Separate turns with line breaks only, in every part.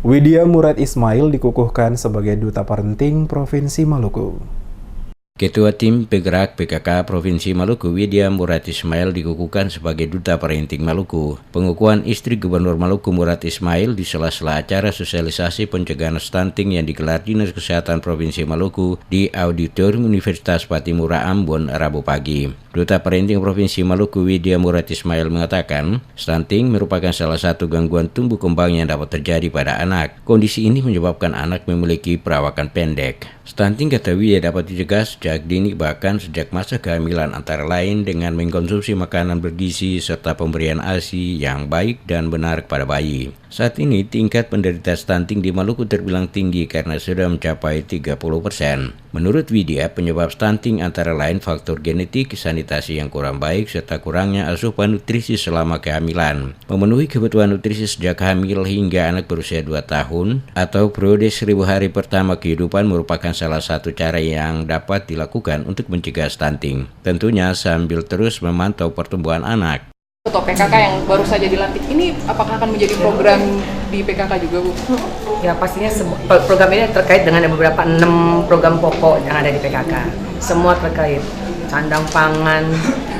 Widya Murad Ismail dikukuhkan sebagai Duta Parenting Provinsi Maluku.
Ketua Tim Penggerak PKK Provinsi Maluku, Widya Murad Ismail dikukuhkan sebagai Duta Parenting Maluku. Pengukuhan istri Gubernur Maluku Murad Ismail di sela-sela acara sosialisasi pencegahan stunting yang digelar Dinas Kesehatan Provinsi Maluku di Auditorium Universitas Patimura Ambon Rabu pagi. Duta Parenting Provinsi Maluku Widya Murad Ismail mengatakan, stunting merupakan salah satu gangguan tumbuh kembang yang dapat terjadi pada anak. Kondisi ini menyebabkan anak memiliki perawakan pendek. Stunting, kata Widya, dapat dicegah sejak dini, bahkan sejak masa kehamilan, antara lain dengan mengkonsumsi makanan bergizi serta pemberian ASI yang baik dan benar kepada bayi. Saat ini tingkat penderita stunting di Maluku terbilang tinggi karena sudah mencapai 30%. Menurut Widya, penyebab stunting antara lain faktor genetik, sanitasi yang kurang baik, serta kurangnya asupan nutrisi selama kehamilan. Memenuhi kebutuhan nutrisi sejak hamil hingga anak berusia 2 tahun atau periode 1000 hari pertama kehidupan merupakan salah satu cara yang dapat dilakukan untuk mencegah stunting. Tentunya sambil terus memantau pertumbuhan anak.
Ketua PKK yang baru saja dilantik ini apakah akan menjadi program di PKK juga, Bu?
Ya, pastinya program ini terkait dengan beberapa 6 program pokok yang ada di PKK. Semua terkait sandang pangan,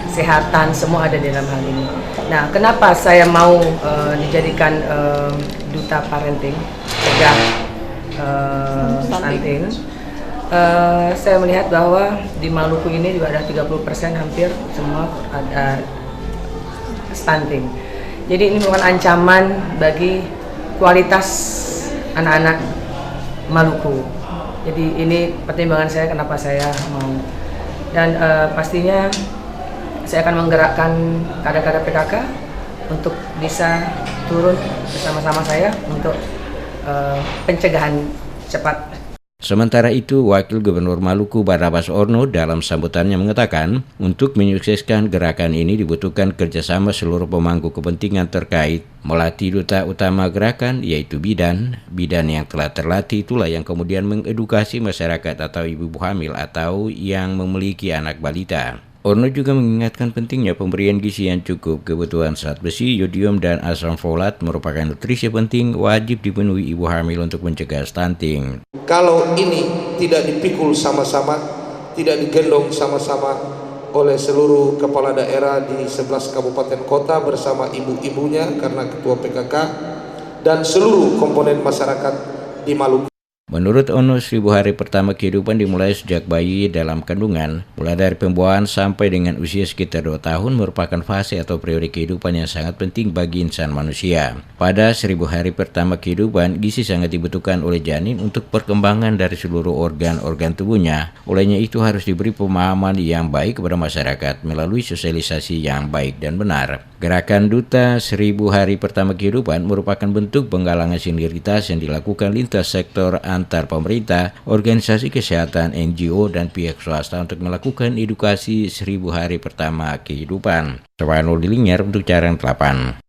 kesehatan, semua ada di dalam hal ini. Nah, kenapa saya mau dijadikan Duta Parenting Cegah Stunting? Saya melihat bahwa di Maluku ini juga ada 30% hampir semua ada stunting. Jadi ini merupakan ancaman bagi kualitas anak-anak Maluku. Jadi ini pertimbangan saya kenapa saya mau. Dan pastinya saya akan menggerakkan kader-kader PKK untuk bisa turun bersama-sama saya untuk pencegahan cepat.
Sementara itu, Wakil Gubernur Maluku Barnabas Orno dalam sambutannya mengatakan, untuk menyukseskan gerakan ini dibutuhkan kerjasama seluruh pemangku kepentingan terkait. Melatih duta utama gerakan, yaitu bidan yang telah terlatih itulah yang kemudian mengedukasi masyarakat atau ibu-ibu hamil atau yang memiliki anak balita. Orno juga mengingatkan pentingnya pemberian gizi yang cukup. Kebutuhan zat besi, yodium, dan asam folat merupakan nutrisi penting wajib dipenuhi ibu hamil untuk mencegah stunting.
Kalau ini tidak dipikul sama-sama, tidak digendong sama-sama oleh seluruh kepala daerah di 11 kabupaten kota bersama ibu-ibunya karena ketua PKK dan seluruh komponen masyarakat di Maluku.
Menurut Orno, 1000 hari pertama kehidupan dimulai sejak bayi dalam kandungan. Mulai dari pembuahan sampai dengan usia sekitar 2 tahun merupakan fase atau periode kehidupan yang sangat penting bagi insan manusia. Pada 1000 hari pertama kehidupan, gizi sangat dibutuhkan oleh janin untuk perkembangan dari seluruh organ-organ tubuhnya. Olehnya itu harus diberi pemahaman yang baik kepada masyarakat melalui sosialisasi yang baik dan benar. Gerakan Duta 1000 hari pertama kehidupan merupakan bentuk penggalangan sinergitas yang dilakukan lintas sektor antar pemerintah, organisasi kesehatan, NGO, dan pihak swasta untuk melakukan edukasi 1000 hari pertama kehidupan. Sawanul Dilinger untuk Carang 8.